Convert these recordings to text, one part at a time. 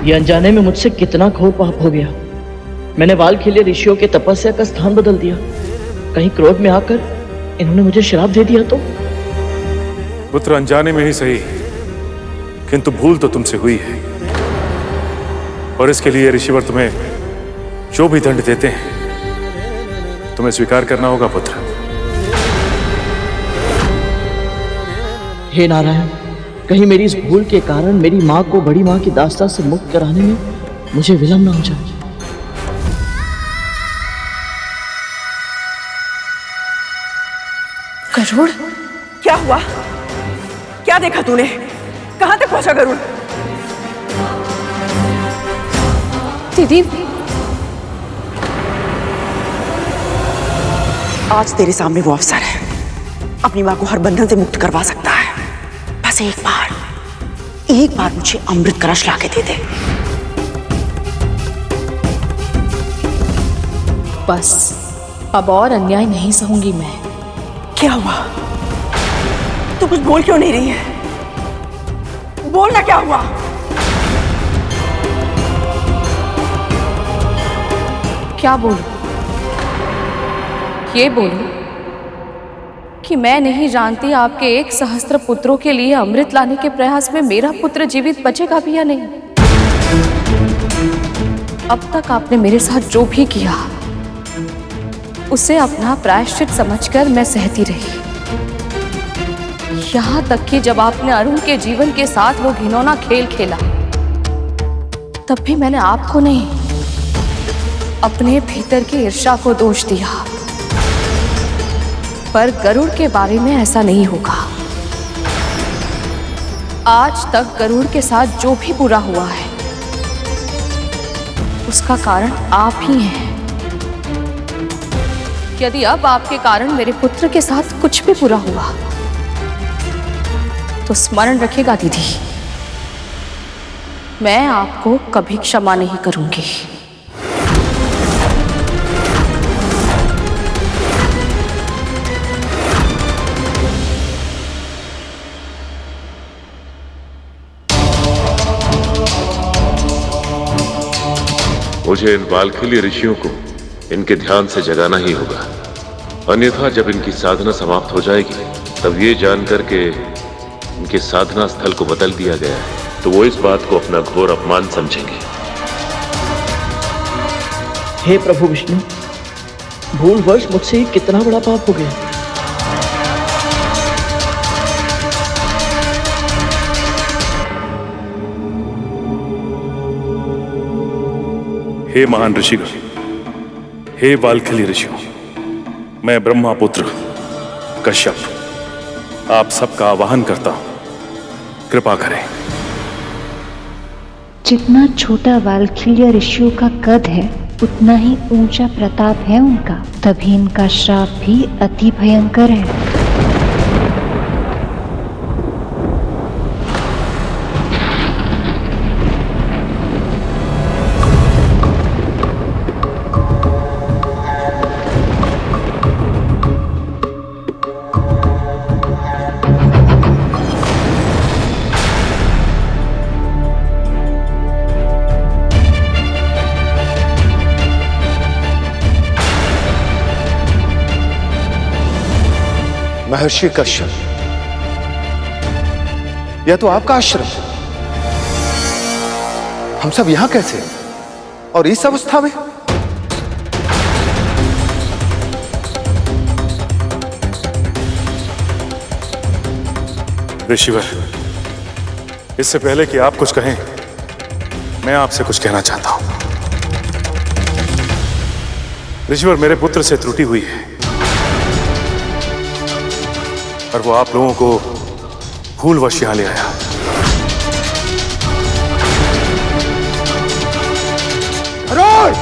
ये अनजाने में मुझसे कितना घोर पाप हो गया। मैंने वाल्खील्य ऋषियों के तपस्या का स्थान बदल दिया। कहीं क्रोध में आकर इन्होंने मुझे श्राप दे दिया तो? पुत्र, अनजाने में ही सही, किंतु भूल तो तुमसे हुई है, और इसके लिए ऋषिवर तुम्हें जो भी दंड देते हैं तुम्हें स्वीकार करना होगा पुत्र। हे नारायण, कहीं मेरी इस भूल के कारण मेरी माँ को बड़ी माँ की दास्ता से मुक्त कराने में मुझे विलंब न हो जाए। गरुड़, क्या हुआ? क्या देखा तूने? कहां तक पहुंचा गरुड़? दीदी, आज तेरे सामने वो अवसर है, अपनी मां को हर बंधन से मुक्त करवा सकता है। बस एक बार मुझे अमृत कलश लाके दे दे। बस अब और अन्याय नहीं सहूंगी मैं। क्या हुआ? तू कुछ बोल क्यों नहीं रही है? बोलना, क्या हुआ? क्या बोलूं? ये बोलूं कि मैं नहीं जानती आपके 1 सहस्त्र पुत्रों के लिए अमृत लाने के प्रयास में मेरा पुत्र जीवित बचेगा भी या नहीं। अब तक आपने मेरे साथ जो भी किया उसे अपना प्रायश्चित समझकर मैं सहती रही। यहां तक कि जब आपने अरुण के जीवन के साथ वो घिनौना खेल खेला, तब भी मैंने आपको नहीं, अपने भीतर की ईर्ष्या को दोष दिया। पर गरुड़ के बारे में ऐसा नहीं होगा। आज तक गरुड़ के साथ जो भी बुरा हुआ है उसका कारण आप ही हैं। यदि अब आपके कारण मेरे पुत्र के साथ कुछ भी बुरा हुआ तो स्मरण रखिएगा दीदी, मैं आपको कभी क्षमा नहीं करूंगी। मुझे इन वाल्खील्य ऋषियों को इनके ध्यान से जगाना ही होगा, अन्यथा जब इनकी साधना समाप्त हो जाएगी तब ये जानकर के इनके साधना स्थल को बदल दिया गया है तो वो इस बात को अपना घोर अपमान समझेंगे। हे प्रभु विष्णु, भूलवश मुझसे ये कितना बड़ा पाप हो गया। हे महान ऋषिगण, हे वाल्खील्य ऋषियों, मैं ब्रह्मा पुत्र कश्यप आप सबका आवाहन करता हूं, कृपा करें। जितना छोटा वाल्खील्य ऋषियों का कद है उतना ही ऊंचा प्रताप है उनका, तभी इनका श्राप भी अति भयंकर है। महर्षि कश्यप, यह तो आपका आश्रम है। हम सब यहां कैसे और इस अवस्था में? ऋषिवर, इससे पहले कि आप कुछ कहें, मैं आपसे कुछ कहना चाहता हूं। ऋषिवर, मेरे पुत्र से त्रुटि हुई है और वो आप लोगों को भूलवश यहां ले आया। गरुड़!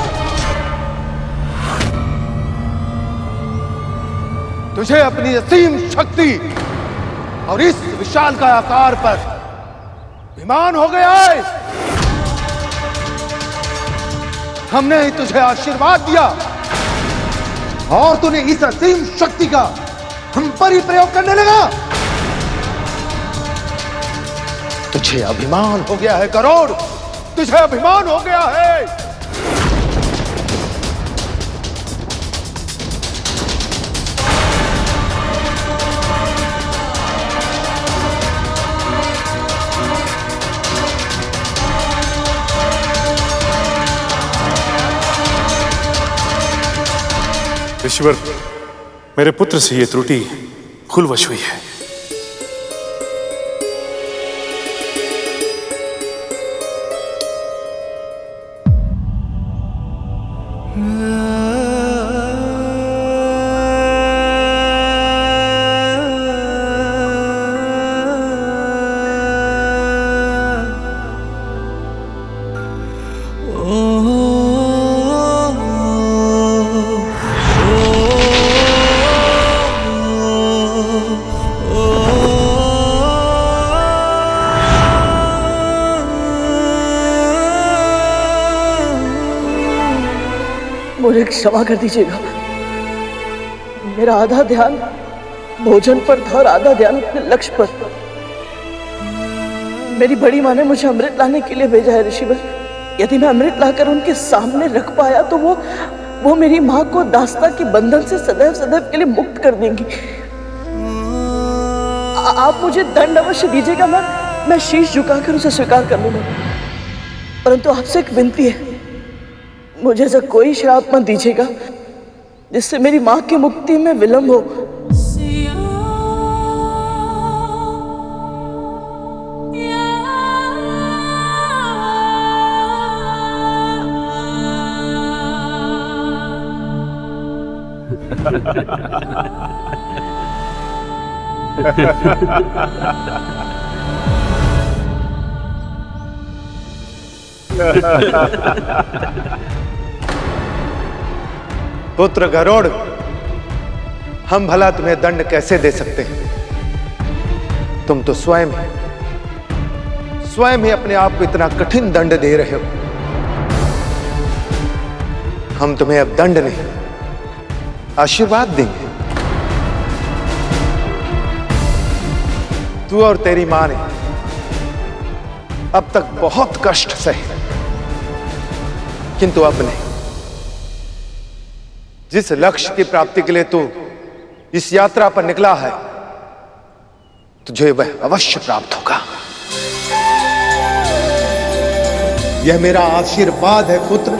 तुझे अपनी असीम शक्ति और इस विशाल का आकार पर अभिमान हो गया है। हमने ही तुझे आशीर्वाद दिया और तूने इस असीम शक्ति का हम पर ही प्रयोग करने लगा। तुझे अभिमान हो गया है गरुड़, तुझे अभिमान हो गया है। ऋषिवर, मेरे पुत्र से ये त्रुटि भूलवश हुई है। मुझे क्षमा कर दीजिएगा। मेरा आधा ध्यान भोजन पर था और आधा ध्यान अपने लक्ष्य पर। मेरी बड़ी माँ ने मुझे अमृत लाने के लिए भेजा है ऋषिवर। यदि मैं अमृत लाकर उनके सामने रख पाया तो वो मेरी माँ को दास्ता के बंधन से सदैव सदैव के लिए मुक्त कर देंगी। आप मुझे दंड अवश्य दीजिएगा, मैं शीश झुकाकर उसे स्वीकार कर लूंगा। परंतु आपसे एक विनती है, मुझे ऐसा कोई श्राप मत दीजिएगा जिससे मेरी माँ की मुक्ति में विलंब हो। पुत्र गरुड़, हम भला तुम्हें दंड कैसे दे सकते हैं? तुम तो स्वयं ही अपने आप को इतना कठिन दंड दे रहे हो। हम तुम्हें अब दंड नहीं, आशीर्वाद देंगे। तू और तेरी मां ने अब तक बहुत कष्ट सहे, किंतु अब नहीं। जिस लक्ष्य की प्राप्ति के लिए तू इस यात्रा पर निकला है, तुझे वह अवश्य प्राप्त होगा। यह मेरा आशीर्वाद है पुत्र,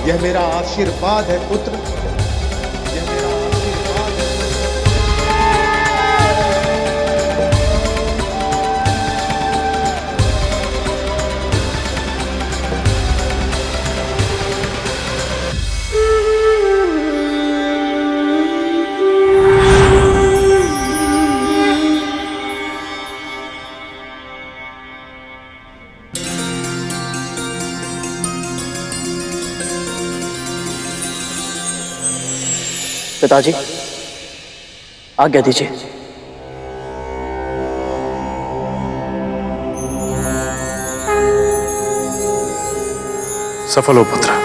यह मेरा आशीर्वाद है पुत्र, यह मेरा आशीर्वाद है। पिताजी, आज्ञा दीजिए। सफल हो पुत्र।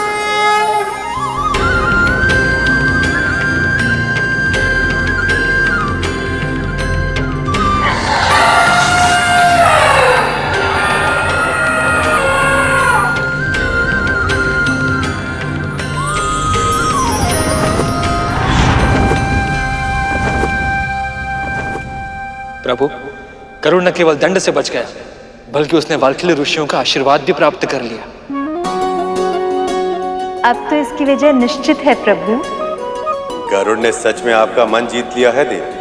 प्रभु, गरुड़ न केवल दंड से बच गया, बल्कि उसने वाल्खिल्य ऋषियों का आशीर्वाद भी प्राप्त कर लिया। अब तो इसकी वजह निश्चित है प्रभु। गरुड़ ने सच में आपका मन जीत लिया है देवी,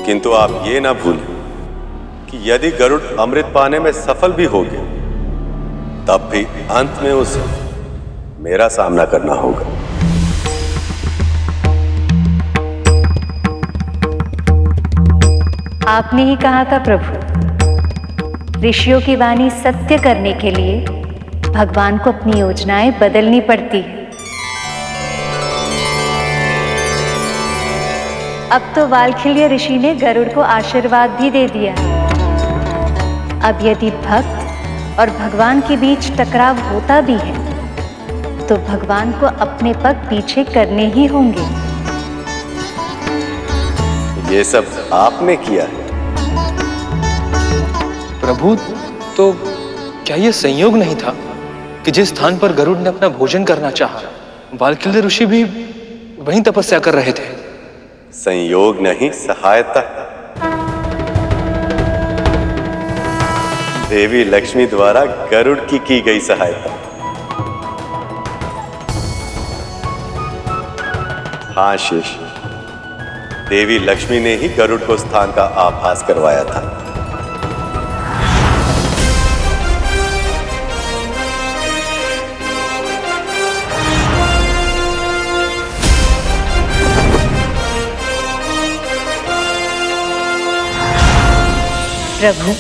किंतु आप ये ना भूलें कि यदि गरुड़ अमृत पाने में सफल भी हो गया, तब भी अंत में उसे मेरा सामना करना होगा। आपने ही कहा था प्रभु, ऋषियों की वाणी सत्य करने के लिए भगवान को अपनी योजनाएं बदलनी पड़ती है। अब तो वाल्खिल्य ऋषि ने गरुड़ को आशीर्वाद भी दे दिया। अब यदि भक्त और भगवान के बीच टकराव होता भी है, तो भगवान को अपने पग पीछे करने ही होंगे। ये सब आपने किया है। प्रभु, तो क्या यह संयोग नहीं था कि जिस स्थान पर गरुड़ ने अपना भोजन करना चाहा, वाल्कील्य ऋषि भी वहीं तपस्या कर रहे थे? संयोग नहीं, सहायता। देवी लक्ष्मी द्वारा गरुड़ की गई सहायता। हाँ शेष, देवी लक्ष्मी ने ही गरुड़ को स्थान का आभास करवाया था। प्रभु,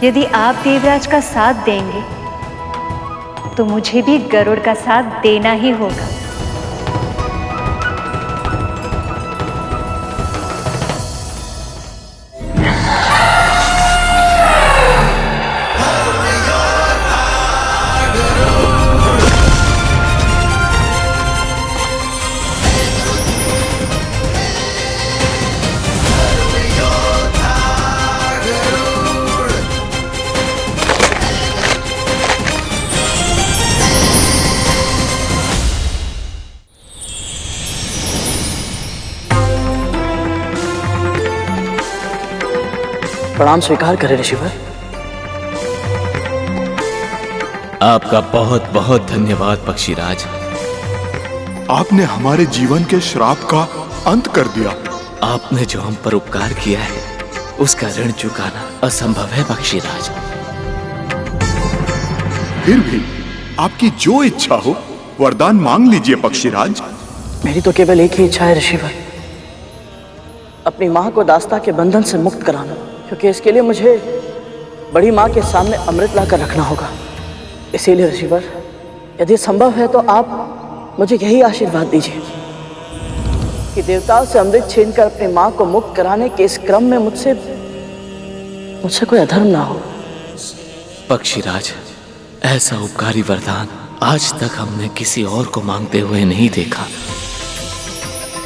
यदि आप देवराज का साथ देंगे तो मुझे भी गरुड़ का साथ देना ही होगा। प्रणाम स्वीकार करें ऋषिवर। आपका बहुत बहुत धन्यवाद पक्षीराज। आपने हमारे जीवन के श्राप का अंत कर दिया। आपने जो हम पर उपकार किया है उसका ऋण चुकाना असंभव है पक्षीराज। फिर भी आपकी जो इच्छा हो वरदान मांग लीजिए पक्षीराज। मेरी तो केवल एक ही इच्छा है ऋषिवर, अपनी माँ को दास्ता के बंधन से मुक्त कराना, क्योंकि इसके लिए मुझे बड़ी माँ के सामने अमृत लाकर रखना होगा। इसीलिए ऋषिवर, यदि संभव है तो आप मुझे यही आशीर्वाद दीजिए कि देवताओं से अमृत छीनकर अपनी माँ को मुक्त कराने के इस क्रम में मुझसे कोई अधर्म ना हो। पक्षीराज, ऐसा उपकारी वरदान आज तक हमने किसी और को मांगते हुए नहीं देखा।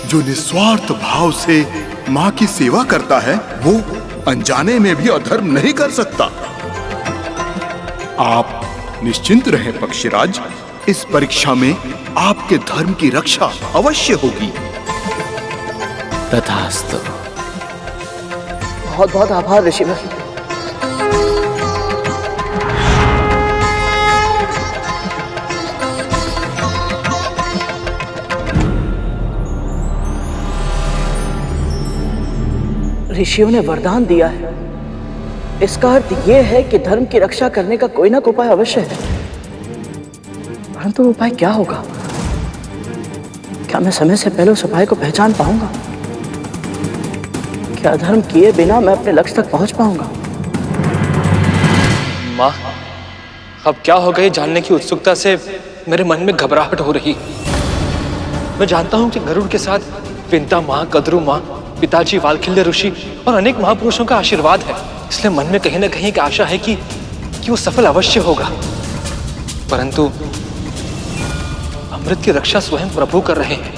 जो निस्वार्थ भाव से माँ की सेवा करता है वो अनजाने में भी अधर्म नहीं कर सकता। आप निश्चिंत रहें पक्षीराज, इस परीक्षा में आपके धर्म की रक्षा अवश्य होगी। तथास्तु। बहुत बहुत आभार ऋषिवर। ऋषियों ने वरदान दिया है, इसका अर्थ यह है कि धर्म की रक्षा करने का कोई ना कोई उपाय अवश्य है। परंतु उपाय क्या होगा? क्या मैं समय से पहले उस उपाय को पहचान पाऊंगा? क्या धर्म किए बिना मैं अपने लक्ष्य तक पहुंच पाऊंगा? माँ, अब क्या होगा ये जानने की उत्सुकता से मेरे मन में घबराहट हो रही। मैं जानता हूं कि गरुड़ के साथ विंता माँ, कद्रू माँ, पिताजी वाल्कील्य ऋषि और अनेक महापुरुषों का आशीर्वाद है, इसलिए मन में कहीं ना कहीं एक आशा है कि वो सफल अवश्य होगा। परंतु अमृत की रक्षा स्वयं प्रभु कर रहे हैं,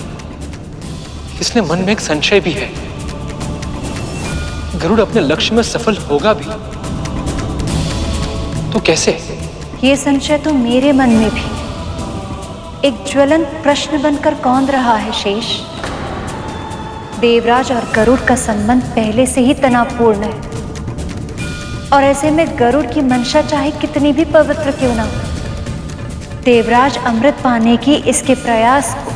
इसलिए मन में एक संशय भी है। गरुड़ अपने लक्ष्य में सफल होगा भी तो कैसे? ये संशय तो मेरे मन में भी एक ज्वलंत प्रश्न बनकर कौंध रहा है शेष। देवराज और गरुड़ का संबंध पहले से ही तनावपूर्ण है, और ऐसे में गरुड़ की मंशा चाहे कितनी भी पवित्र क्यों ना हो, देवराज अमृत पाने की इसके प्रयास को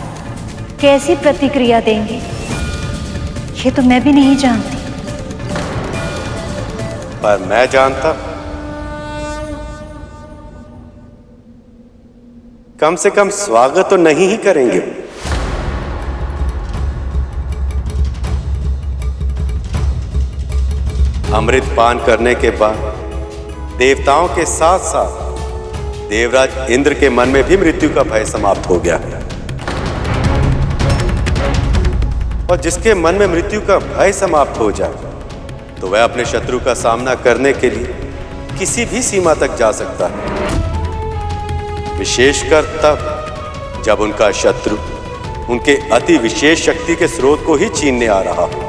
कैसी प्रतिक्रिया देंगे ये तो मैं भी नहीं जानती। पर मैं जानता, कम से कम स्वागत तो नहीं ही करेंगे। अमृत पान करने के बाद देवताओं के साथ साथ देवराज इंद्र के मन में भी मृत्यु का भय समाप्त हो गया। और जिसके मन में मृत्यु का भय समाप्त हो जाए तो वह अपने शत्रु का सामना करने के लिए किसी भी सीमा तक जा सकता है, विशेषकर तब जब उनका शत्रु उनके अति विशेष शक्ति के स्रोत को ही छीनने आ रहा हो।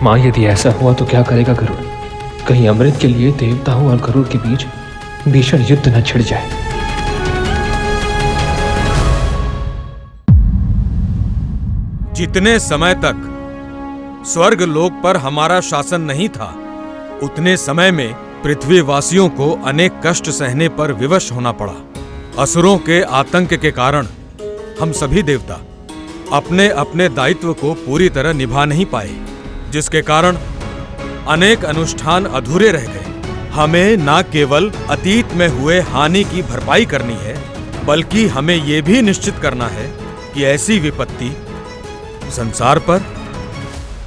माँ, यदि ऐसा हुआ तो क्या करेगा गरुड़? कहीं अमृत के लिए देवताओं और गरुड़ के बीच भीषण युद्ध न छिड़ जाए। जितने समय तक स्वर्ग लोक पर हमारा शासन नहीं था, उतने समय में पृथ्वीवासियों को अनेक कष्ट सहने पर विवश होना पड़ा। असुरों के आतंक के कारण हम सभी देवता अपने अपने दायित्व को पूरी तरह निभा नहीं पाए, जिसके कारण अनेक अनुष्ठान अधूरे रह गए। हमें न केवल अतीत में हुए हानि की भरपाई करनी है, बल्कि हमें यह भी निश्चित करना है कि ऐसी विपत्ति संसार पर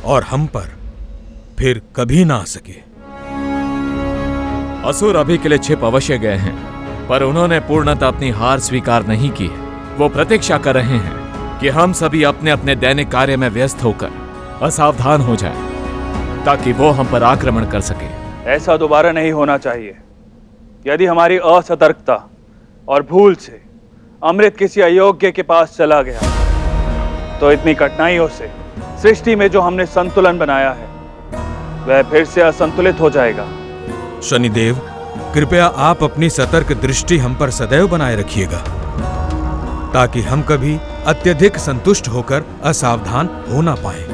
और हम पर फिर कभी ना आ सके। असुर अभी के लिए छिप अवश्य गए हैं, पर उन्होंने पूर्णतः अपनी हार स्वीकार नहीं की है। वो प्रतीक्षा कर रहे हैं कि हम सभी अपने अपने दैनिक कार्य में व्यस्त होकर असावधान हो जाएं, ताकि वो हम पर आक्रमण कर सके। ऐसा दोबारा नहीं होना चाहिए। यदि हमारी असतर्कता और भूल से अमृत किसी अयोग्य के पास चला गया, तो इतनी कठिनाइयों से सृष्टि में जो हमने संतुलन बनाया है, वह फिर से असंतुलित हो जाएगा। शनिदेव, कृपया आप अपनी सतर्क दृष्टि हम पर सदैव बनाए रखिएगा, ताकि हम कभी अत्यधिक संतुष्ट होकर असावधान हो ना पाए।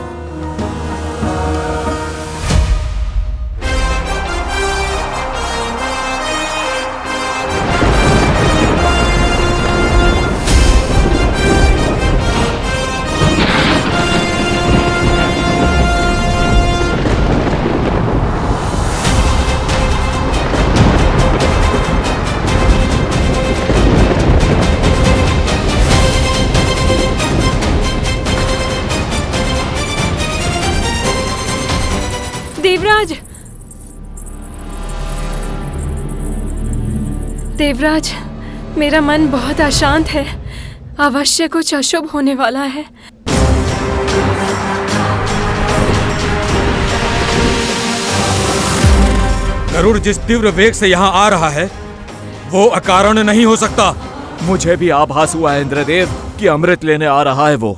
देवराज, मेरा मन बहुत अशांत है। अवश्य कुछ अशुभ होने वाला है। गरुड़ जिस तीव्र वेग से यहाँ आ रहा है, वो अकारण नहीं हो सकता। मुझे भी आभास हुआ है इंद्रदेव कि अमृत लेने आ रहा है वो।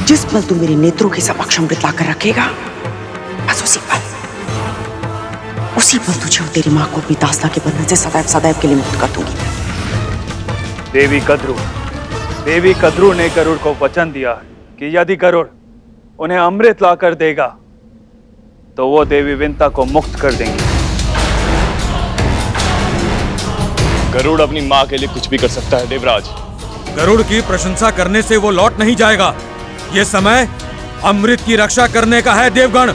जिस पल तू मेरे नेत्रों के समक्ष अमृत लाकर रखेगा, बस उसी पल तुझे और तेरी मां को अपनी दासता के बंधन से सदैव सदैव के लिए मुक्त कर दूंगी। देवी कद्रू ने गरुड़ को वचन दिया कि यदि गरुड़ उन्हें अमृत लाकर देगा, तो वो देवी विंता को मुक्त कर देंगे। गरुड़ अपनी मां के लिए कुछ भी कर सकता है देवराज। गरुड़ की प्रशंसा करने से वो लौट नहीं जाएगा। ये समय अमृत की रक्षा करने का है देवगण।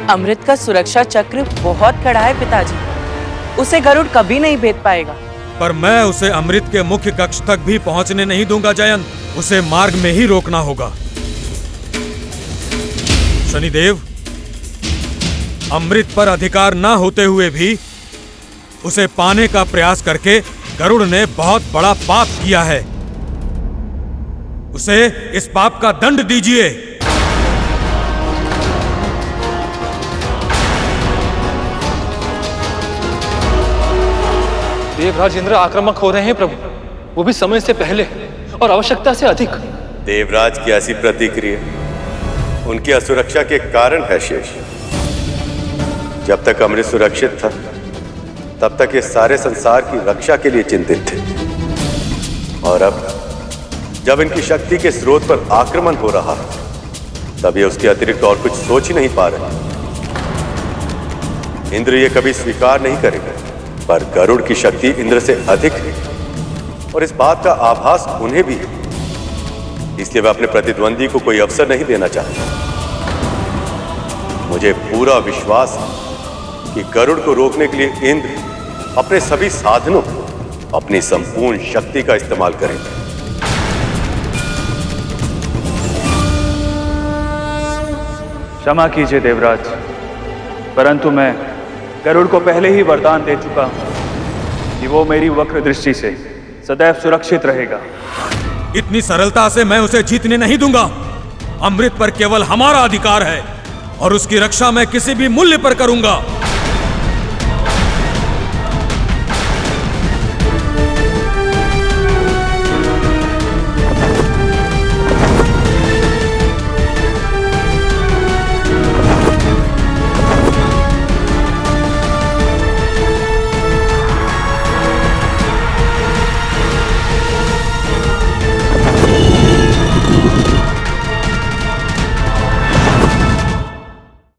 अमृत का सुरक्षा चक्र बहुत कड़ा है पिताजी, उसे गरुड़ कभी नहीं भेद पाएगा। पर मैं उसे अमृत के मुख्य कक्ष तक भी पहुंचने नहीं दूंगा जयंत। उसे मार्ग में ही रोकना होगा। शनिदेव, अमृत पर अधिकार न होते हुए भी उसे पाने का प्रयास करके गरुड़ ने बहुत बड़ा पाप किया है। उसे इस पाप का दंड दीजिए। देवराज इंद्र आक्रामक हो रहे हैं प्रभु, वो भी समय से पहले और आवश्यकता से अधिक। देवराज की ऐसी प्रतिक्रिया उनकी असुरक्षा के कारण है शेष। जब तक अमृत सुरक्षित था, तब तक ये सारे संसार की रक्षा के लिए चिंतित थे, और अब जब इनकी शक्ति के स्रोत पर आक्रमण हो रहा है, तब ये उसके अतिरिक्त और कुछ सोच ही नहीं पा रहे। इंद्र ये कभी स्वीकार नहीं करेगा, पर गरुड़ की शक्ति इंद्र से अधिक है, और इस बात का आभास उन्हें भी है। इसलिए वे अपने प्रतिद्वंदी को कोई अवसर नहीं देना चाहते। मुझे पूरा विश्वास है कि गरुड़ को रोकने के लिए इंद्र अपने सभी साधनों, अपनी संपूर्ण शक्ति का इस्तेमाल करेंगे। क्षमा कीजिए देवराज, परंतु मैं गरुड़ को पहले ही वरदान दे चुका हूं कि वो मेरी वक्र दृष्टि से सदैव सुरक्षित रहेगा। इतनी सरलता से मैं उसे जीतने नहीं दूंगा। अमृत पर केवल हमारा अधिकार है। और उसकी रक्षा मैं किसी भी मूल्य पर करूंगा।